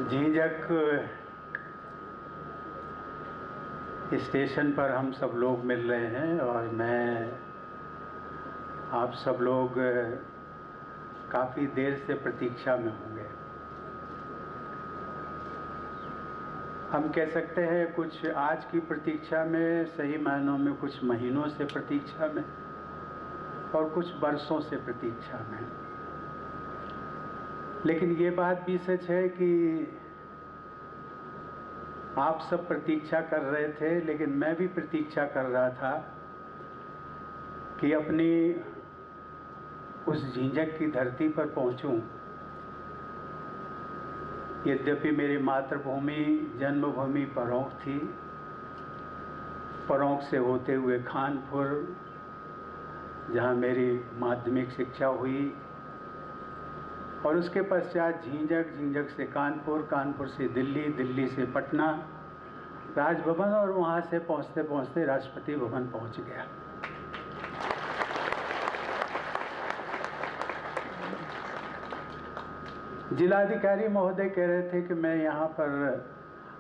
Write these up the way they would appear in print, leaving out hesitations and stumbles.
Jhinjhak station पर हम सब लोग मिल रहे हैं और मैं आप सब लोग काफ़ी देर से प्रतीक्षा में होंगे। हम कह सकते हैं कुछ आज की प्रतीक्षा में, सही मायनों में कुछ महीनों से प्रतीक्षा में और कुछ वर्षों से प्रतीक्षा में। लेकिन ये बात भी सच है कि आप सब प्रतीक्षा कर रहे थे, लेकिन मैं भी प्रतीक्षा कर रहा था कि अपनी उस झींझक की धरती पर पहुंचूं। यद्यपि मेरी मातृभूमि जन्मभूमि परौंख थी, परौंख से होते हुए खानपुर, जहां मेरी माध्यमिक शिक्षा हुई, और उसके पश्चात झींझक, झींझक से कानपुर, कानपुर से दिल्ली, दिल्ली से पटना राजभवन, और वहां से पहुंचते पहुंचते राष्ट्रपति भवन पहुंच गया। जिलाधिकारी महोदय कह रहे थे कि मैं यहाँ पर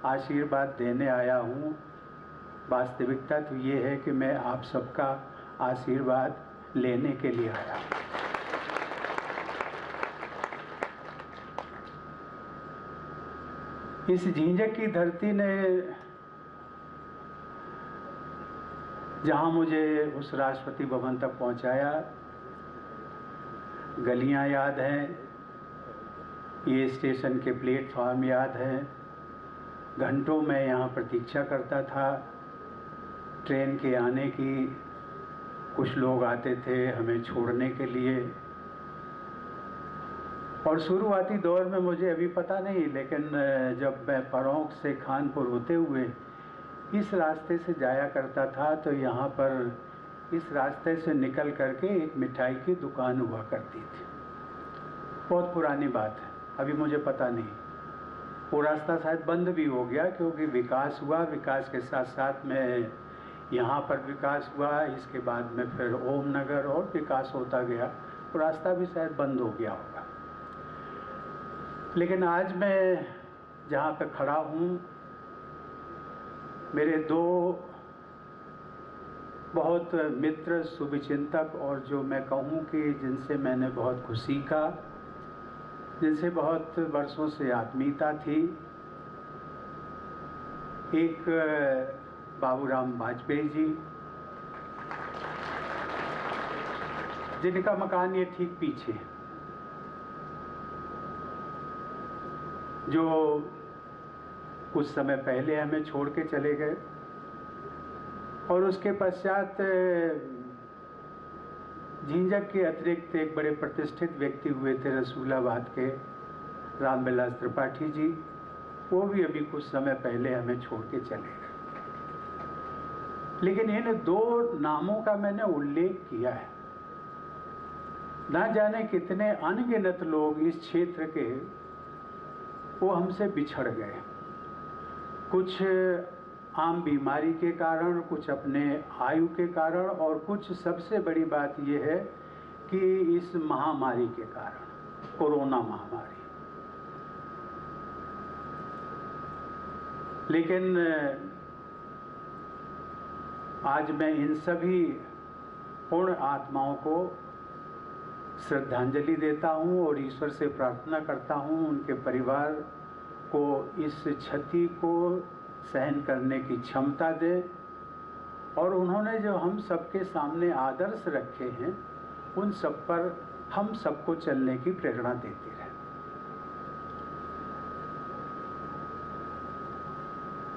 आशीर्वाद देने आया हूँ। वास्तविकता तो ये है कि मैं आप सबका आशीर्वाद लेने के लिए आया हूँ। इस झींझक की धरती ने जहाँ मुझे उस राष्ट्रपति भवन तक पहुँचाया, गलियाँ याद हैं, ये स्टेशन के प्लेटफॉर्म याद हैं। घंटों में यहाँ प्रतीक्षा करता था ट्रेन के आने की। कुछ लोग आते थे हमें छोड़ने के लिए, और शुरुआती दौर में मुझे अभी पता नहीं, लेकिन जब मैं परौंख से खानपुर होते हुए इस रास्ते से जाया करता था तो यहाँ पर इस रास्ते से निकल करके एक मिठाई की दुकान हुआ करती थी। बहुत पुरानी बात है, अभी मुझे पता नहीं। वो रास्ता शायद बंद भी हो गया क्योंकि विकास हुआ। विकास के साथ साथ में यहाँ पर विकास हुआ, इसके बाद में फिर ओम नगर और विकास होता गया। वो रास्ता भी शायद बंद हो गया होगा। लेकिन आज मैं जहाँ पे खड़ा हूँ, मेरे दो बहुत मित्र, शुभचिंतक, और जो मैं कहूँ कि जिनसे मैंने बहुत कुछ सीखा, जिनसे बहुत वर्षों से आत्मीयता थी। एक बाबूराम वाजपेयी जी, जिनका मकान ये ठीक पीछे, जो कुछ समय पहले हमें छोड़ के चले गए, और उसके पश्चात झींझक के अतिरिक्त एक बड़े प्रतिष्ठित व्यक्ति हुए थे रसूलाबाद के, रामविलास त्रिपाठी जी। वो भी अभी कुछ समय पहले हमें छोड़ के चले गए। लेकिन इन दो नामों का मैंने उल्लेख किया है। ना जाने कितने अनगिनत लोग इस क्षेत्र के वो हमसे बिछड़ गए, कुछ आम बीमारी के कारण, कुछ अपने आयु के कारण, और कुछ सबसे बड़ी बात यह है कि इस महामारी के कारण, कोरोना महामारी। लेकिन आज मैं इन सभी पूर्ण आत्माओं को श्रद्धांजलि देता हूं और ईश्वर से प्रार्थना करता हूं उनके परिवार को इस क्षति को सहन करने की क्षमता दे, और उन्होंने जो हम सबके सामने आदर्श रखे हैं उन सब पर हम सबको चलने की प्रेरणा देते रहे।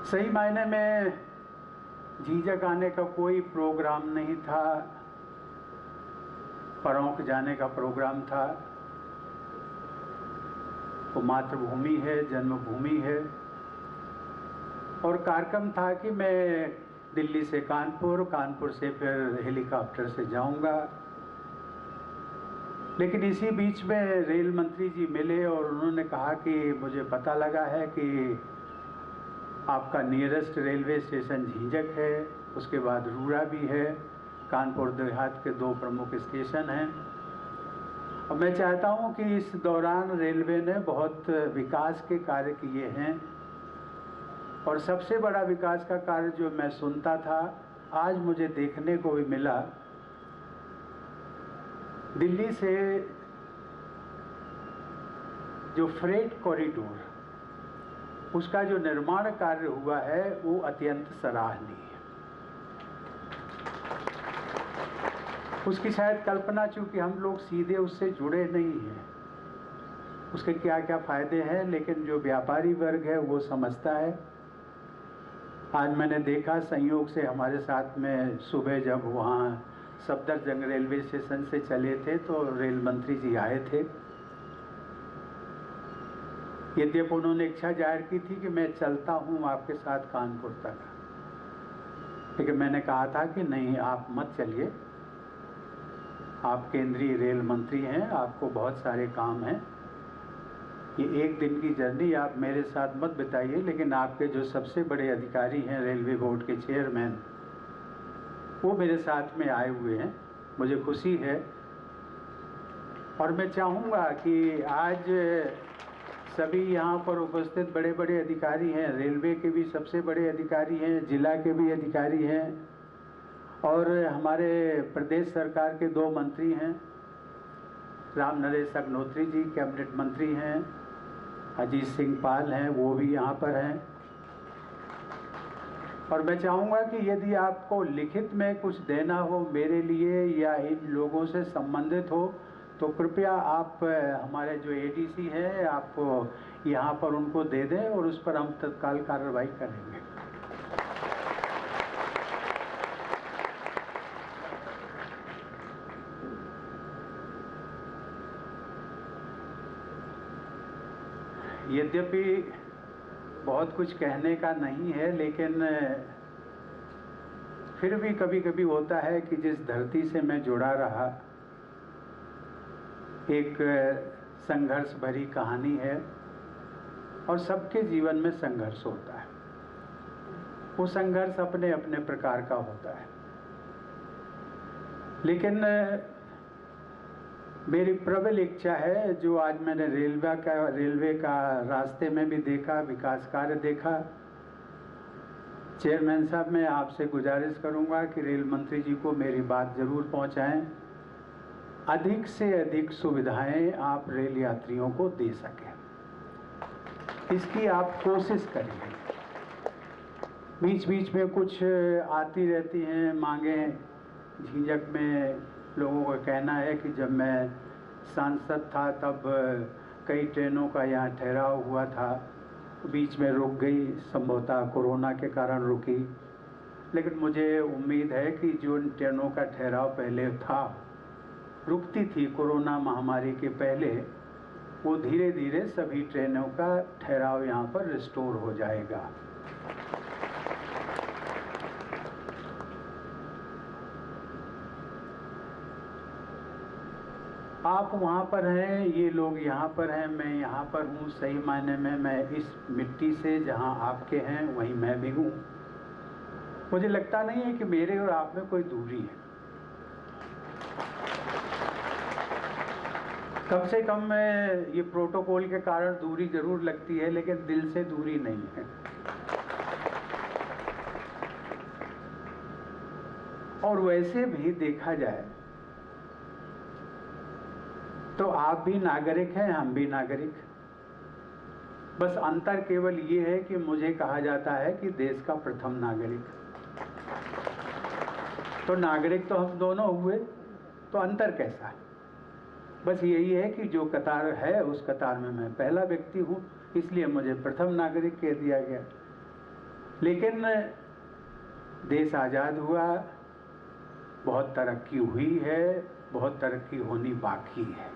सही मायने में झींझक आने का कोई प्रोग्राम नहीं था, परौंख जाने का प्रोग्राम था। वो मातृभूमि है, जन्मभूमि है, और कार्यक्रम था कि मैं दिल्ली से कानपुर, कानपुर से फिर हेलीकॉप्टर से जाऊंगा। लेकिन इसी बीच में रेल मंत्री जी मिले और उन्होंने कहा कि मुझे पता लगा है कि आपका नियरेस्ट रेलवे स्टेशन झींझक है, उसके बाद रूरा भी है, कानपुर देहात के दो प्रमुख स्टेशन हैं, अब मैं चाहता हूं कि इस दौरान रेलवे ने बहुत विकास के कार्य किए हैं, और सबसे बड़ा विकास का कार्य जो मैं सुनता था आज मुझे देखने को भी मिला। दिल्ली से जो फ्रेट कॉरिडोर, उसका जो निर्माण कार्य हुआ है वो अत्यंत सराहनीय है। उसकी शायद कल्पना, चूंकि हम लोग सीधे उससे जुड़े नहीं हैं, उसके क्या क्या फायदे हैं, लेकिन जो व्यापारी वर्ग है वो समझता है। आज मैंने देखा संयोग से हमारे साथ में सुबह जब वहाँ सफदरजंग रेलवे स्टेशन से चले थे तो रेल मंत्री जी आए थे। यद्यपि उन्होंने इच्छा जाहिर की थी कि मैं चलता हूँ आपके साथ कानपुर तक, लेकिन मैंने कहा था कि नहीं, आप मत चलिए, आप केंद्रीय रेल मंत्री हैं, आपको बहुत सारे काम हैं, ये एक दिन की जर्नी आप मेरे साथ मत बिताइए। लेकिन आपके जो सबसे बड़े अधिकारी हैं, रेलवे बोर्ड के चेयरमैन, वो मेरे साथ में आए हुए हैं, मुझे खुशी है। और मैं चाहूँगा कि आज सभी यहाँ पर उपस्थित बड़े बड़े अधिकारी हैं, रेलवे के भी सबसे बड़े अधिकारी हैं, जिला के भी अधिकारी हैं, और हमारे प्रदेश सरकार के 2 मंत्री हैं, राम नरेश अग्नोत्री जी कैबिनेट मंत्री हैं, अजीत सिंह पाल हैं, वो भी यहाँ पर हैं। और मैं चाहूँगा कि यदि आपको लिखित में कुछ देना हो मेरे लिए या इन लोगों से संबंधित हो, तो कृपया आप हमारे जो एडीसी हैं आपको यहाँ पर उनको दे दें और उस पर हम तत्काल कार्रवाई करेंगे। यद्यपि बहुत कुछ कहने का नहीं है, लेकिन फिर भी कभी कभी होता है कि जिस धरती से मैं जुड़ा रहा, एक संघर्ष भरी कहानी है, और सबके जीवन में संघर्ष होता है। वो संघर्ष अपने अपने प्रकार का होता है, लेकिन मेरी प्रबल इच्छा है, जो आज मैंने रेलवे का रास्ते में भी देखा, विकास कार्य देखा। चेयरमैन साहब, मैं आपसे गुजारिश करूंगा कि रेल मंत्री जी को मेरी बात जरूर पहुंचाएं, अधिक से अधिक सुविधाएं आप रेल यात्रियों को दे सकें, इसकी आप कोशिश करिए। बीच बीच में कुछ आती रहती हैं मांगें। झींझक में लोगों का कहना है कि जब मैं सांसद था तब कई ट्रेनों का यहाँ ठहराव हुआ था, बीच में रुक गई, संभवतः कोरोना के कारण रुकी। लेकिन मुझे उम्मीद है कि जो ट्रेनों का ठहराव पहले था, रुकती थी कोरोना महामारी के पहले, वो धीरे धीरे सभी ट्रेनों का ठहराव यहाँ पर रिस्टोर हो जाएगा। आप वहाँ पर हैं, ये लोग यहाँ पर हैं, मैं यहाँ पर हूँ। सही मायने में मैं इस मिट्टी से, जहाँ आपके हैं वहीं मैं भी हूँ। मुझे लगता नहीं है कि मेरे और आप में कोई दूरी है। कम से कम ये प्रोटोकॉल के कारण दूरी जरूर लगती है, लेकिन दिल से दूरी नहीं है। और वैसे भी देखा जाए तो आप भी नागरिक हैं, हम भी नागरिक। बस अंतर केवल ये है कि मुझे कहा जाता है कि देश का प्रथम नागरिक। तो नागरिक तो हम दोनों हुए, तो अंतर कैसा है? बस यही है कि जो कतार है उस कतार में मैं पहला व्यक्ति हूँ, इसलिए मुझे प्रथम नागरिक कह दिया गया। लेकिन देश आज़ाद हुआ, बहुत तरक्की हुई है, बहुत तरक्की होनी बाकी है।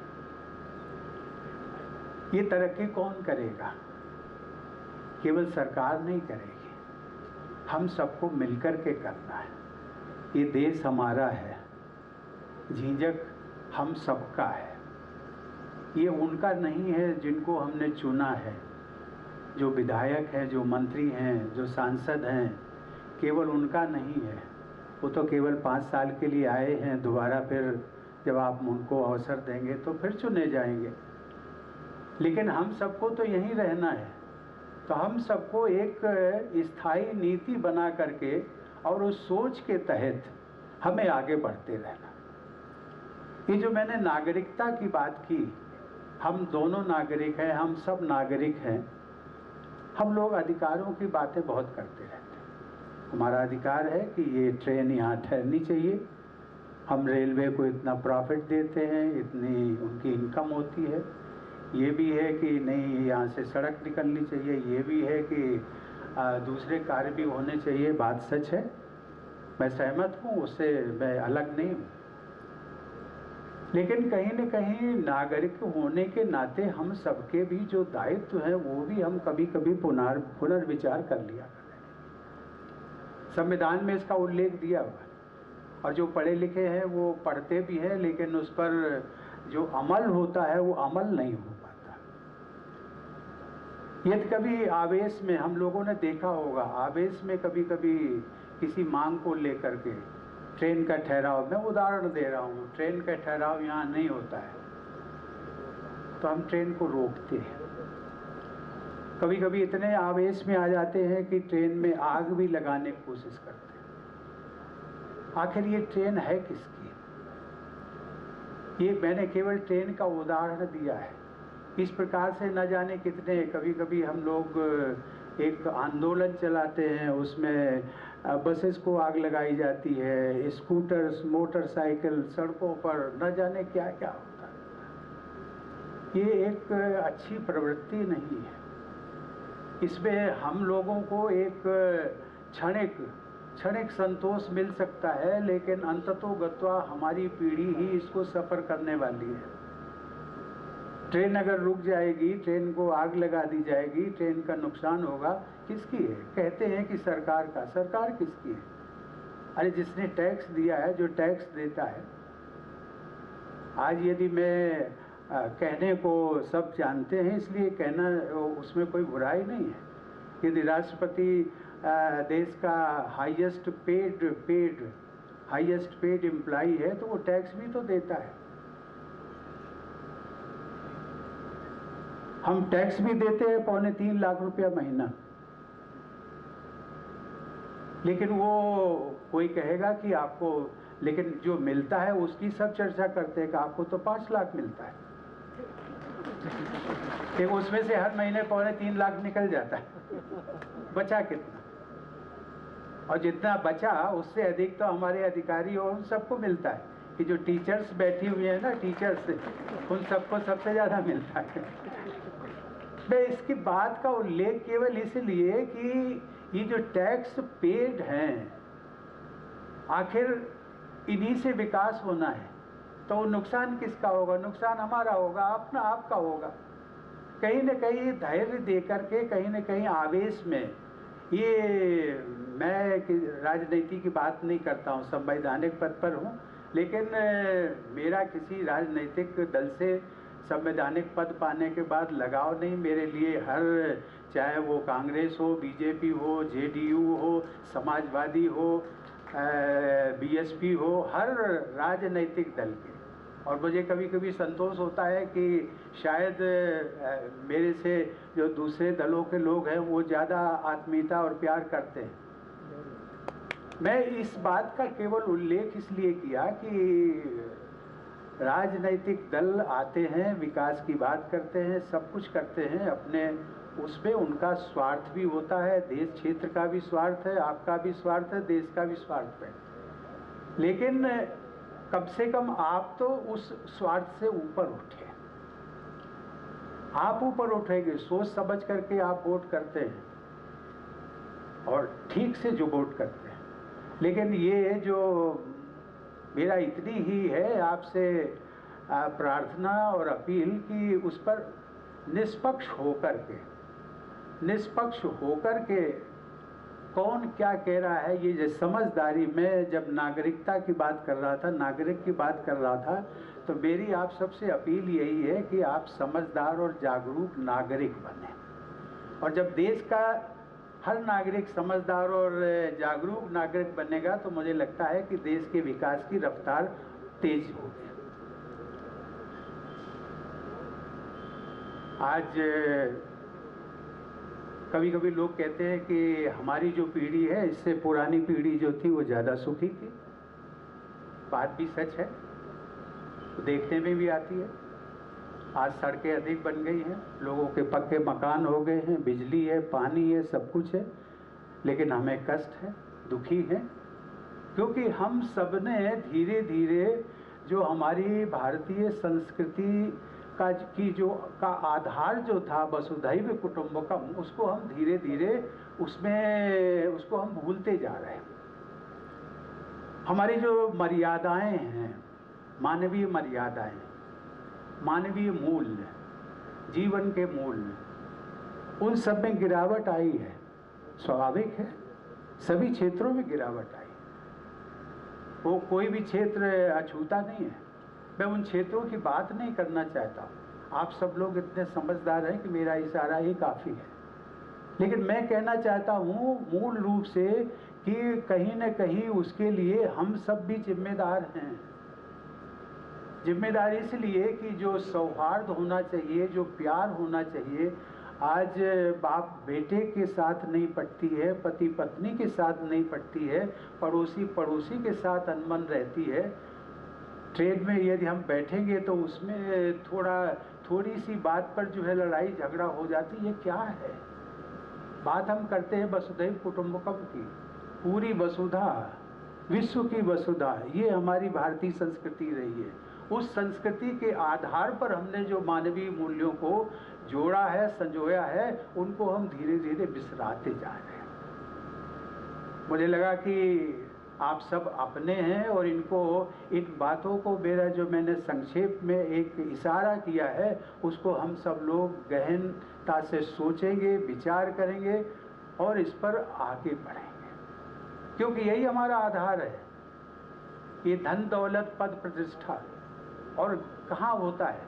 ये तरक्की कौन करेगा? केवल सरकार नहीं करेगी, हम सबको मिलकर के करना है। ये देश हमारा है, झींझक हम सबका है। ये उनका नहीं है जिनको हमने चुना है। जो विधायक हैं, जो मंत्री हैं, जो सांसद हैं, केवल उनका नहीं है। वो तो केवल 5 साल के लिए आए हैं, दोबारा फिर जब आप उनको अवसर देंगे तो फिर चुने जाएंगे। लेकिन हम सबको तो यहीं रहना है, तो हम सबको एक स्थायी नीति बना करके और उस सोच के तहत हमें आगे बढ़ते रहना। ये जो मैंने नागरिकता की बात की, हम दोनों नागरिक हैं, हम सब नागरिक हैं। हम लोग अधिकारों की बातें बहुत करते रहते हैं। हमारा अधिकार है कि ये ट्रेन यहाँ ठहरनी चाहिए, हम रेलवे को इतना प्रॉफिट देते हैं, इतनी उनकी इनकम होती है। ये भी है कि नहीं, यहाँ से सड़क निकलनी चाहिए, ये भी है कि दूसरे कार्य भी होने चाहिए। बात सच है, मैं सहमत हूँ, उससे मैं अलग नहीं हूँ। लेकिन कहीं न कहीं नागरिक होने के नाते हम सबके भी जो दायित्व है वो भी हम कभी कभी पुनर्विचार कर लिया करें। संविधान में इसका उल्लेख दिया हुआ है, और जो पढ़े लिखे हैं वो पढ़ते भी हैं, लेकिन उस पर जो अमल होता है वो अमल नहीं हो पाता। यदि कभी आवेश में, हम लोगों ने देखा होगा, आवेश में कभी कभी किसी मांग को लेकर के, ट्रेन का ठहराव, मैं उदाहरण दे रहा हूँ, ट्रेन का ठहराव यहाँ नहीं होता है तो हम ट्रेन को रोकते हैं। कभी कभी इतने आवेश में आ जाते हैं कि ट्रेन में आग भी लगाने की कोशिश करते हैं। आखिर ये ट्रेन है किसकी? ये मैंने केवल ट्रेन का उदाहरण दिया है। इस प्रकार से न जाने कितने, कभी कभी हम लोग एक आंदोलन चलाते हैं, उसमें बसेस को आग लगाई जाती है, स्कूटर्स, मोटरसाइकिल, सड़कों पर न जाने क्या क्या होता है। ये एक अच्छी प्रवृत्ति नहीं है। इसमें हम लोगों को एक क्षणिक संतोष मिल सकता है, लेकिन अंततोगत्वा हमारी पीढ़ी ही इसको सफ़र करने वाली है। ट्रेन अगर रुक जाएगी, ट्रेन को आग लगा दी जाएगी, ट्रेन का नुकसान होगा, किसकी है? कहते हैं कि सरकार का। सरकार किसकी है? अरे जिसने टैक्स दिया है, जो टैक्स देता है। आज यदि मैं कहने को सब जानते हैं इसलिए कहना, उसमें कोई बुराई नहीं है। यदि राष्ट्रपति देश का हाईएस्ट पेड एम्प्लॉई है तो वो टैक्स भी तो देता है। हम टैक्स भी देते हैं 2.25 लाख रुपया महीना, लेकिन वो कोई कहेगा कि आपको, लेकिन जो मिलता है उसकी सब चर्चा करते हैं कि आपको तो 5 लाख मिलता है, कि उसमें से हर महीने 2.25 लाख निकल जाता है। बचा कितना? और जितना बचा उससे अधिक तो हमारे अधिकारी और उन सबको मिलता है, कि जो टीचर्स बैठी हुई है ना, टीचर्स, उन सबको सबसे ज़्यादा मिलता है। मैं इसकी बात का उल्लेख केवल इसलिए कि ये जो टैक्स पेड हैं, आखिर इन्हीं से विकास होना है, तो नुकसान किसका होगा? नुकसान हमारा होगा, अपना आपका होगा। कहीं न कहीं धैर्य दे करके, कहीं न कहीं आवेश में, ये मैं राजनीति की बात नहीं करता हूँ, संवैधानिक पद पर हूँ, लेकिन मेरा किसी राजनीतिक दल से संवैधानिक पद पाने के बाद लगाव नहीं। मेरे लिए हर, चाहे वो कांग्रेस हो, बीजेपी हो, जेडीयू हो, समाजवादी हो, बीएसपी हो, हर राजनीतिक दल के। और मुझे कभी कभी संतोष होता है कि शायद मेरे से जो दूसरे दलों के लोग हैं वो ज़्यादा आत्मीयता और प्यार करते हैं। मैं इस बात का केवल उल्लेख इसलिए किया कि राजनीतिक दल आते हैं, विकास की बात करते हैं, सब कुछ करते हैं, अपने उसमें उनका स्वार्थ भी होता है, देश क्षेत्र का भी स्वार्थ है, आपका भी स्वार्थ है, देश का भी स्वार्थ है। लेकिन कम से कम आप तो उस स्वार्थ से ऊपर उठे। आप ऊपर उठेंगे, सोच समझ करके आप वोट करते हैं, और ठीक से जो वोट करते हैं। लेकिन ये जो मेरा इतनी ही है आपसे प्रार्थना और अपील कि उस पर निष्पक्ष होकर के कौन क्या कह रहा है, ये जो समझदारी में, जब नागरिकता की बात कर रहा था, नागरिक की बात कर रहा था, तो मेरी आप सबसे अपील यही है कि आप समझदार और जागरूक नागरिक बने। और जब देश का हर नागरिक समझदार और जागरूक नागरिक बनेगा तो मुझे लगता है कि देश के विकास की रफ्तार तेज होगी। आज कभी कभी लोग कहते हैं कि हमारी जो पीढ़ी है इससे पुरानी पीढ़ी जो थी वो ज़्यादा सुखी थी। बात भी सच है, देखने में भी आती है। आज सड़कें अधिक बन गई हैं, लोगों के पक्के मकान हो गए हैं, बिजली है, पानी है, सब कुछ है, लेकिन हमें कष्ट है, दुखी है, क्योंकि हम सब ने धीरे धीरे जो हमारी भारतीय संस्कृति का आधार जो था वसुधैव कुटुंबकम, उसको हम धीरे धीरे उसको हम भूलते जा रहे हैं। हमारी जो मर्यादाएं हैं, मानवीय मर्यादाएं, मानवीय मूल्य, जीवन के मूल्य, उन सब में गिरावट आई है। स्वाभाविक है, सभी क्षेत्रों में गिरावट आई। वो कोई भी क्षेत्र अछूता नहीं है। मैं उन क्षेत्रों की बात नहीं करना चाहता हूँ। आप सब लोग इतने समझदार हैं कि मेरा इशारा ही काफ़ी है। लेकिन मैं कहना चाहता हूँ मूल रूप से कि कहीं न कहीं उसके लिए हम सब भी जिम्मेदार हैं। जिम्मेदार इसलिए कि जो सौहार्द होना चाहिए, जो प्यार होना चाहिए, आज बाप बेटे के साथ नहीं पटती है, पति पत्नी के साथ नहीं पटती है, पड़ोसी पड़ोसी के साथ अनबन रहती है। ट्रेन में यदि हम बैठेंगे तो उसमें थोड़ी सी बात पर जो है लड़ाई झगड़ा हो जाती है। क्या है? बात हम करते हैं वसुधैव कुटुंबकम की, पूरी वसुधा, विश्व की वसुधा, ये हमारी भारतीय संस्कृति रही है। उस संस्कृति के आधार पर हमने जो मानवीय मूल्यों को जोड़ा है, संजोया है, उनको हम धीरे धीरे बिसराते जा रहे हैं। मुझे लगा कि आप सब अपने हैं और इन बातों को मेरा जो मैंने संक्षेप में एक इशारा किया है उसको हम सब लोग गहनता से सोचेंगे, विचार करेंगे और इस पर आगे बढ़ेंगे, क्योंकि यही हमारा आधार है। ये धन दौलत पद प्रतिष्ठा और कहाँ होता है,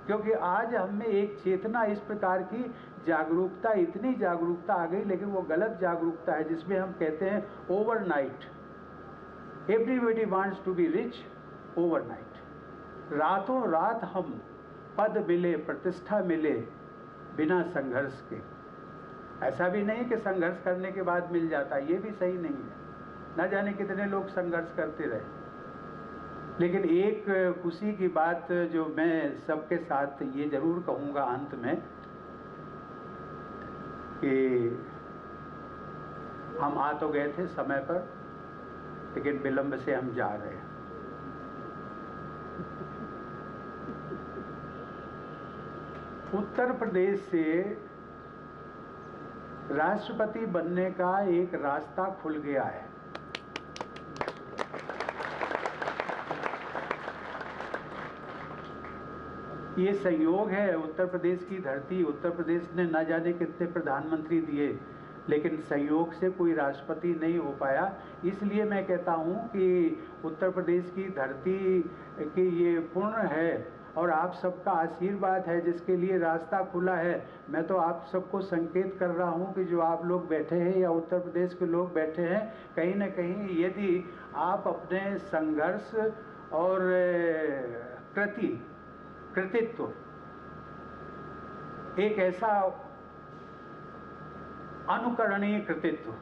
क्योंकि आज हम में एक चेतना इस प्रकार की जागरूकता, इतनी जागरूकता आ गई, लेकिन वो गलत जागरूकता है जिसमें हम कहते हैं overnight. Everybody wants to be rich overnight. रातों रात हम पद मिले, प्रतिष्ठा मिले बिना संघर्ष के। ऐसा भी नहीं कि संघर्ष करने के बाद मिल जाता, ये भी सही नहीं है। न जाने कितने लोग संघर्ष करते रहे। लेकिन एक खुशी की बात जो मैं सबके साथ ये जरूर कहूँगा अंत में कि हम आ तो गए थे समय पर, लेकिन विलंब से हम जा रहे हैं। उत्तर प्रदेश से राष्ट्रपति बनने का एक रास्ता खुल गया है। ये संयोग है, उत्तर प्रदेश की धरती, उत्तर प्रदेश ने न जाने कितने प्रधानमंत्री दिए, लेकिन संयोग से कोई राष्ट्रपति नहीं हो पाया। इसलिए मैं कहता हूँ कि उत्तर प्रदेश की धरती की ये पुण्य है और आप सबका आशीर्वाद है जिसके लिए रास्ता खुला है। मैं तो आप सबको संकेत कर रहा हूँ कि जो आप लोग बैठे हैं या उत्तर प्रदेश के लोग बैठे हैं, कहीं न कहीं यदि आप अपने संघर्ष और कृतित्व, एक ऐसा अनुकरणीय कृतित्व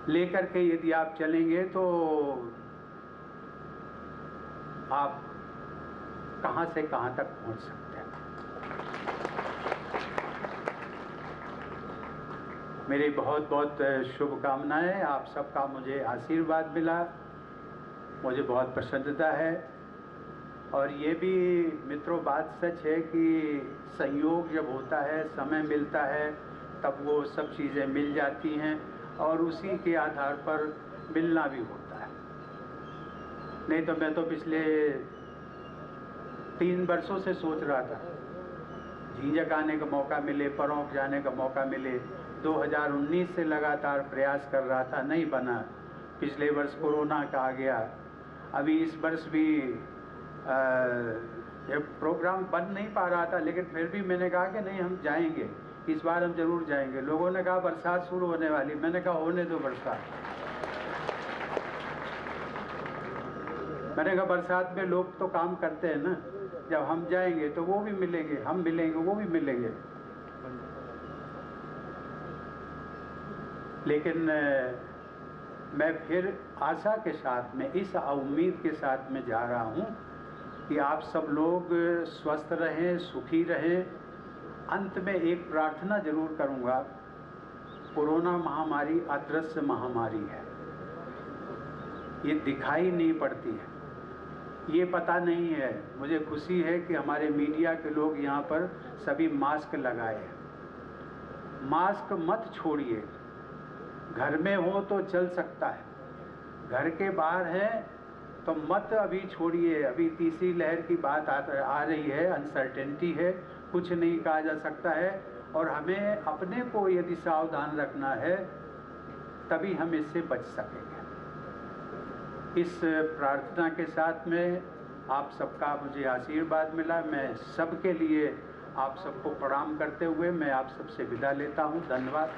लेकर के यदि आप चलेंगे तो आप कहां से कहां तक पहुंच सकते हैं। मेरी बहुत बहुत शुभकामनाएं। आप सबका मुझे आशीर्वाद मिला, मुझे बहुत प्रसन्नता है। और ये भी मित्रों बात सच है कि संयोग जब होता है, समय मिलता है, तब वो सब चीज़ें मिल जाती हैं और उसी के आधार पर मिलना भी होता है। नहीं तो मैं तो पिछले 3 वर्षों से सोच रहा था झींझक आने का मौका मिले, परोंठ जाने का मौका मिले। 2019 से लगातार प्रयास कर रहा था, नहीं बना। पिछले वर्ष कोरोना का आ गया, अभी इस वर्ष भी ये प्रोग्राम बन नहीं पा रहा था, लेकिन फिर भी मैंने कहा कि नहीं, हम जाएंगे, इस बार हम जरूर जाएंगे। लोगों ने कहा बरसात शुरू होने वाली, मैंने कहा होने दो बरसात। मैंने कहा बरसात में लोग तो काम करते हैं ना, जब हम जाएंगे तो वो भी मिलेंगे, हम मिलेंगे वो भी मिलेंगे। लेकिन मैं फिर आशा के साथ में, इस उम्मीद के साथ में जा रहा हूँ कि आप सब लोग स्वस्थ रहें, सुखी रहें। अंत में एक प्रार्थना जरूर करूँगा। कोरोना महामारी अदृश्य महामारी है, ये दिखाई नहीं पड़ती है, ये पता नहीं है। मुझे खुशी है कि हमारे मीडिया के लोग यहाँ पर सभी मास्क लगाए हैं। मास्क मत छोड़िए, घर में हो तो चल सकता है, घर के बाहर है तो मत अभी छोड़िए। अभी तीसरी लहर की बात आ रही है, अनसर्टेनिटी है, कुछ नहीं कहा जा सकता है। और हमें अपने को यदि सावधान रखना है तभी हम इससे बच सकेंगे। इस प्रार्थना के साथ में आप सबका मुझे आशीर्वाद मिला। मैं सबके लिए आप सबको प्रणाम करते हुए मैं आप सबसे विदा लेता हूँ। धन्यवाद।